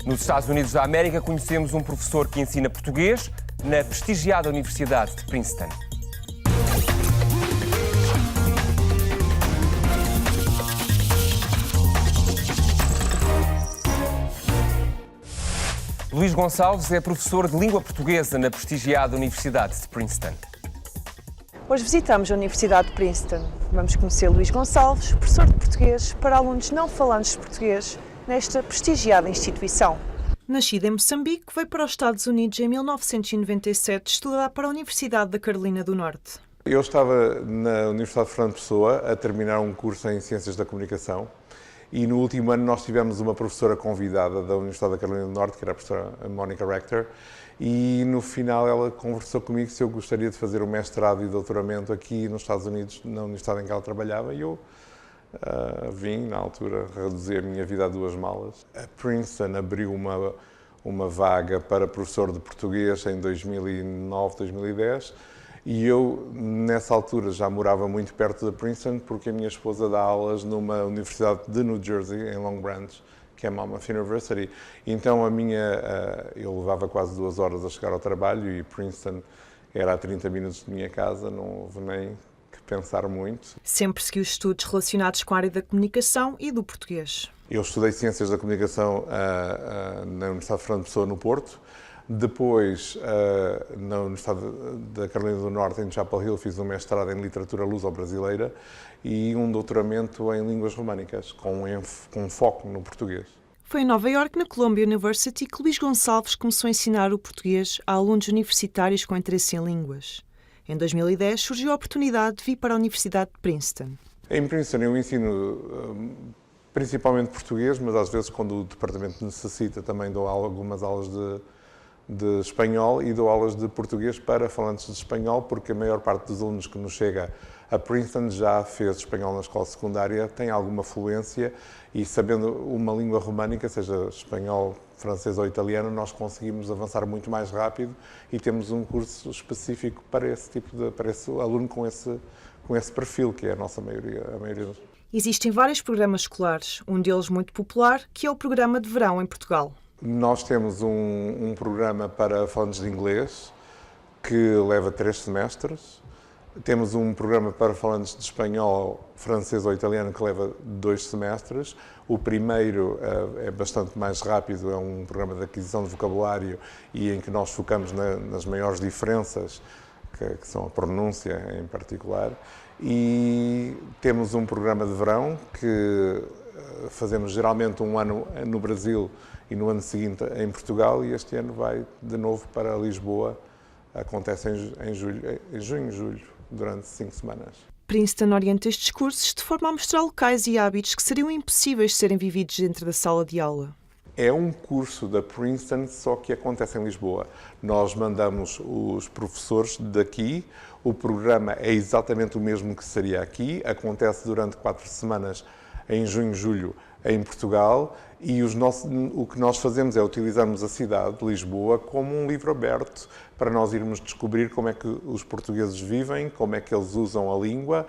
Nos Estados Unidos da América, conhecemos um professor que ensina português na prestigiada Universidade de Princeton. Luís Gonçalves é professor de língua portuguesa na prestigiada Universidade de Princeton. Hoje visitamos a Universidade de Princeton. Vamos conhecer Luís Gonçalves, professor de português para alunos não falantes de português nesta prestigiada instituição. Nascido em Moçambique, veio para os Estados Unidos em 1997 estudar para a Universidade da Carolina do Norte. Eu estava na Universidade de Fernando Pessoa a terminar um curso em Ciências da Comunicação e no último ano nós tivemos uma professora convidada da Universidade da Carolina do Norte, que era a professora Mónica Rector, e no final ela conversou comigo se eu gostaria de fazer o mestrado e doutoramento aqui nos Estados Unidos, na universidade em que ela trabalhava, e eu vim, na altura, reduzir a minha vida a 2 malas. A Princeton abriu uma vaga para professor de português em 2009, 2010, e eu, nessa altura, já morava muito perto da Princeton, porque a minha esposa dá aulas numa universidade de New Jersey, em Long Branch, que é Monmouth University. Então, eu levava quase 2 horas a chegar ao trabalho e Princeton era a 30 minutos de minha casa, não houve nem que pensar muito. Sempre seguiu estudos relacionados com a área da comunicação e do português. Eu estudei Ciências da Comunicação na Universidade de Fernando Pessoa, no Porto. Depois, na Universidade da Carolina do Norte, em Chapel Hill, fiz um mestrado em Literatura Luso-Brasileira e um doutoramento em Línguas Românicas, com foco no português. Foi em Nova Iorque, na Columbia University, que Luís Gonçalves começou a ensinar o português a alunos universitários com interesse em línguas. Em 2010, surgiu a oportunidade de vir para a Universidade de Princeton. Em Princeton eu ensino principalmente português, mas às vezes, quando o departamento necessita, também dou algumas aulas de espanhol e dou aulas de português para falantes de espanhol, porque a maior parte dos alunos que nos chega a Princeton já fez espanhol na escola secundária, tem alguma fluência e, sabendo uma língua românica, seja espanhol, francês ou italiano, nós conseguimos avançar muito mais rápido e temos um curso específico para esse aluno com esse perfil, que é a maioria deles. Existem vários programas escolares, um deles muito popular, que é o Programa de Verão em Portugal. Nós temos um programa para falantes de inglês que leva 3 semestres. Temos um programa para falantes de espanhol, francês ou italiano que leva 2 semestres. O primeiro é bastante mais rápido, é um programa de aquisição de vocabulário e em que nós focamos nas maiores diferenças, que são a pronúncia em particular. E temos um programa de verão que fazemos geralmente um ano no Brasil e no ano seguinte em Portugal, e este ano vai de novo para Lisboa. Acontece em junho, julho, durante 5 semanas. Princeton orienta estes cursos de forma a mostrar locais e hábitos que seriam impossíveis de serem vividos dentro da sala de aula. É um curso da Princeton, só que acontece em Lisboa. Nós mandamos os professores daqui, o programa é exatamente o mesmo que seria aqui, acontece durante 4 semanas em junho, julho, em Portugal, e o que nós fazemos é utilizarmos a cidade de Lisboa como um livro aberto para nós irmos descobrir como é que os portugueses vivem, como é que eles usam a língua,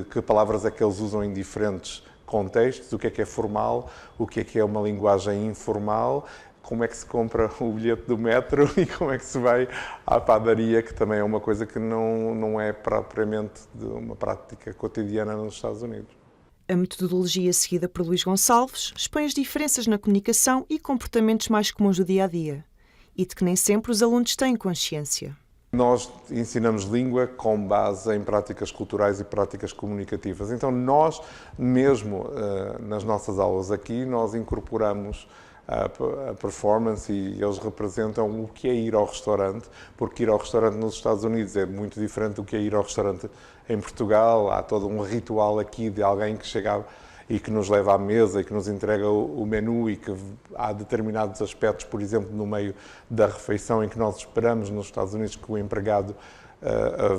que palavras é que eles usam em diferentes contextos, o que é formal, o que é uma linguagem informal, como é que se compra o bilhete do metro e como é que se vai à padaria, que também é uma coisa que não é propriamente de uma prática cotidiana nos Estados Unidos. A metodologia seguida por Luís Gonçalves expõe as diferenças na comunicação e comportamentos mais comuns do dia-a-dia, e de que nem sempre os alunos têm consciência. Nós ensinamos língua com base em práticas culturais e práticas comunicativas. Então nós, mesmo nas nossas aulas aqui, nós incorporamos a performance e eles representam o que é ir ao restaurante, porque ir ao restaurante nos Estados Unidos é muito diferente do que é ir ao restaurante em Portugal. Há todo um ritual aqui de alguém que chega e que nos leva à mesa e que nos entrega o menu, e que há determinados aspectos, por exemplo, no meio da refeição, em que nós esperamos nos Estados Unidos que o empregado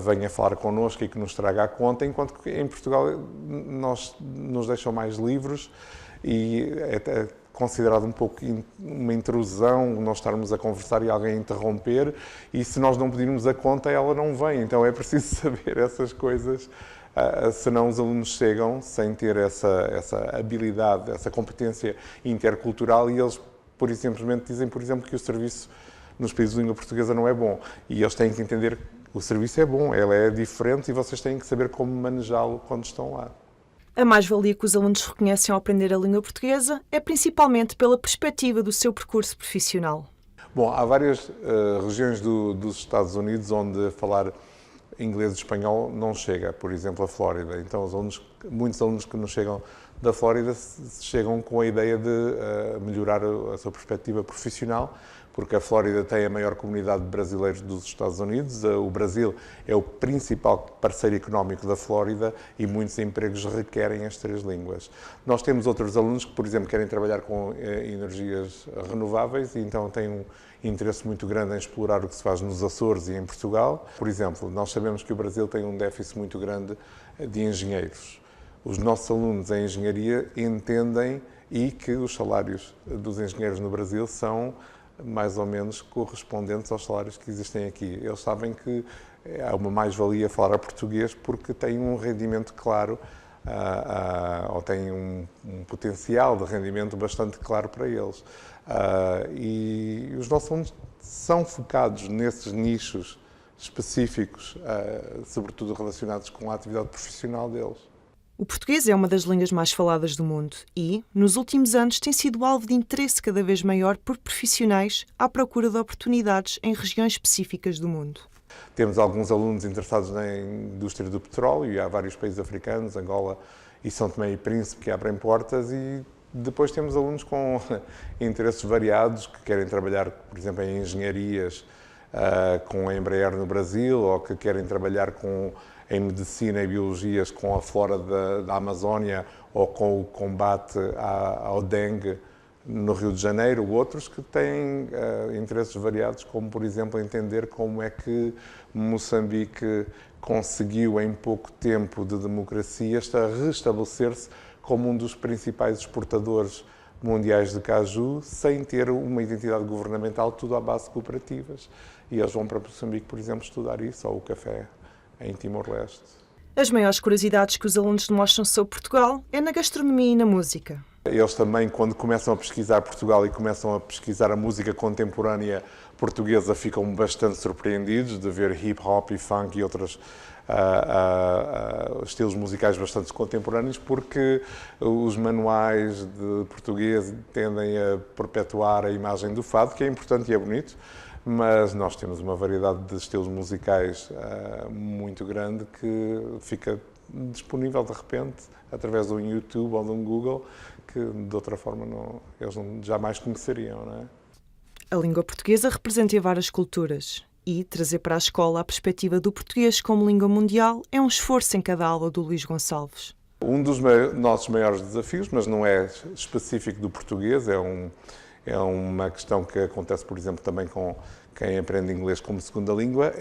venha falar connosco e que nos traga a conta, enquanto que em Portugal nos deixam mais livres e é considerado um pouco uma intrusão nós estarmos a conversar e alguém interromper, e se nós não pedirmos a conta ela não vem, então é preciso saber essas coisas, senão os alunos chegam sem ter essa habilidade, essa competência intercultural, e eles pura e simplesmente dizem, por exemplo, que o serviço nos países de língua portuguesa não é bom. E eles têm que entender que o serviço é bom, ele é diferente e vocês têm que saber como manejá-lo quando estão lá. A mais-valia que os alunos reconhecem ao aprender a língua portuguesa é principalmente pela perspectiva do seu percurso profissional. Bom, há várias regiões dos Estados Unidos onde falar inglês e espanhol não chega, por exemplo, a Flórida. Então, muitos alunos que nos chegam da Flórida chegam com a ideia de melhorar a sua perspectiva profissional, porque a Flórida tem a maior comunidade de brasileiros dos Estados Unidos. O Brasil é o principal parceiro económico da Flórida e muitos empregos requerem as 3 línguas. Nós temos outros alunos que, por exemplo, querem trabalhar com energias renováveis e então têm um interesse muito grande em explorar o que se faz nos Açores e em Portugal. Por exemplo, nós sabemos que o Brasil tem um déficit muito grande de engenheiros. Os nossos alunos em engenharia entendem e que os salários dos engenheiros no Brasil são mais ou menos correspondentes aos salários que existem aqui. Eles sabem que há uma mais-valia falar português porque tem um rendimento claro ou tem um potencial de rendimento bastante claro para eles. E os nossos alunos são focados nesses nichos específicos, sobretudo relacionados com a atividade profissional deles. O português é uma das línguas mais faladas do mundo e, nos últimos anos, tem sido alvo de interesse cada vez maior por profissionais à procura de oportunidades em regiões específicas do mundo. Temos alguns alunos interessados na indústria do petróleo e há vários países africanos, Angola e São Tomé e Príncipe, que abrem portas e depois temos alunos com interesses variados que querem trabalhar, por exemplo, em engenharias com a Embraer no Brasil ou que querem trabalhar em medicina e biologias com a flora da Amazónia ou com o combate ao dengue no Rio de Janeiro, outros que têm interesses variados, como, por exemplo, entender como é que Moçambique conseguiu, em pouco tempo de democracia, restabelecer-se como um dos principais exportadores mundiais de caju, sem ter uma identidade governamental, tudo à base de cooperativas. E eles vão para Moçambique, por exemplo, estudar isso, ou o café em Timor-Leste. As maiores curiosidades que os alunos demonstram sobre Portugal é na gastronomia e na música. Eles também, quando começam a pesquisar Portugal e começam a pesquisar a música contemporânea portuguesa, ficam bastante surpreendidos de ver hip-hop e funk e outros estilos musicais bastante contemporâneos, porque os manuais de português tendem a perpetuar a imagem do fado, que é importante e é bonito, mas nós temos uma variedade de estilos musicais muito grande que fica disponível de repente através de um YouTube ou de um Google que de outra forma eles jamais conheceriam, não é? A língua portuguesa representa várias culturas e trazer para a escola a perspectiva do português como língua mundial é um esforço em cada aula do Luís Gonçalves. Um dos nossos maiores desafios, mas não é específico do português, é uma questão que acontece, por exemplo, também com quem aprende inglês como segunda língua,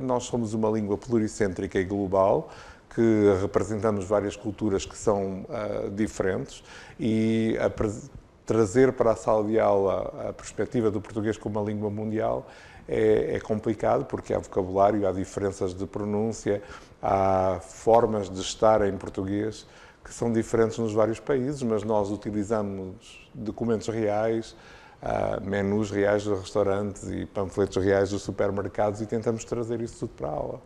nós somos uma língua pluricêntrica e global, que representamos várias culturas que são diferentes e trazer para a sala de aula a perspectiva do português como uma língua mundial é complicado, porque há vocabulário, há diferenças de pronúncia, há formas de estar em português que são diferentes nos vários países, mas nós utilizamos documentos reais, menus reais dos restaurantes e panfletos reais dos supermercados e tentamos trazer isso tudo para a aula.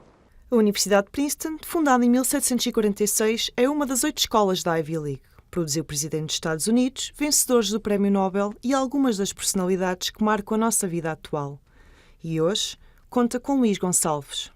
A Universidade de Princeton, fundada em 1746, é uma das 8 escolas da Ivy League. Produziu o Presidente dos Estados Unidos, vencedores do Prémio Nobel e algumas das personalidades que marcam a nossa vida atual. E hoje conta com Luís Gonçalves.